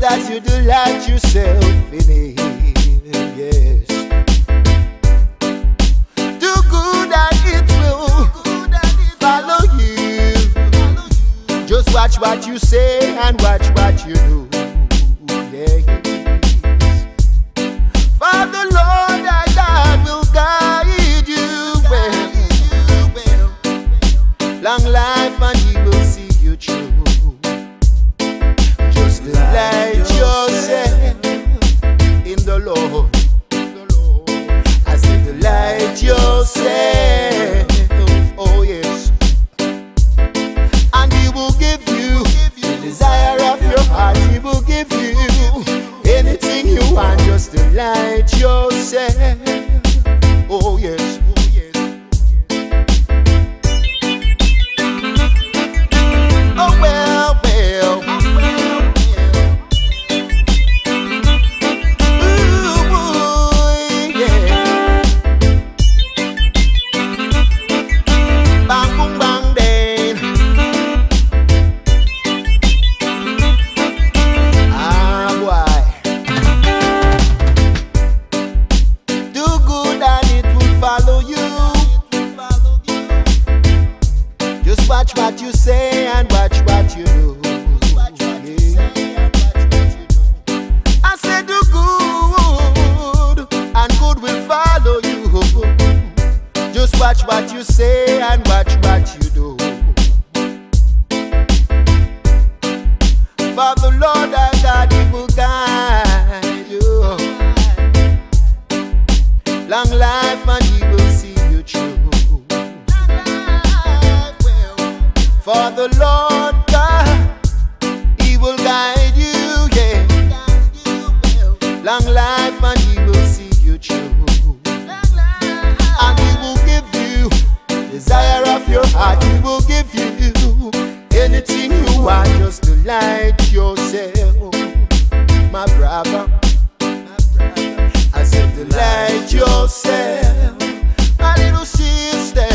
as you delight yourself in Him. Yes. Do good and it will follow you. Just watch what you say and watch what you do. Yes. For the Lord thy God will guide you well. Long life and He will see you through. Just delight yourself in the Lord. I say delight yourself. Oh yes. And He will give you the desire of your heart. He will give you anything you want. Just delight yourself. Oh yes. Oh well, well. Ooh, boy, yeah. Bang, boom, bang, then. Ah, boy. Do good and it will follow you. Just watch what you say and watch what you do. I said do good and good will follow you. Just watch what you say and watch what you do. For the Lord our God, He will guide you. Long life and He will see you through. For the Lord God, He will guide you, yeah. Long life and He will see you through. And He will give you the desire of your heart. He will give you anything you want. Just delight yourself, my brother. I said delight yourself, my little sister.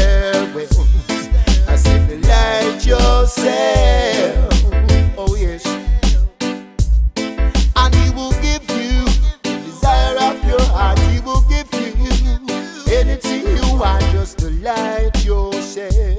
I said delight yourself. Oh yes. And He will give you the desire of your heart. He will give you anything you want. Just delight yourself.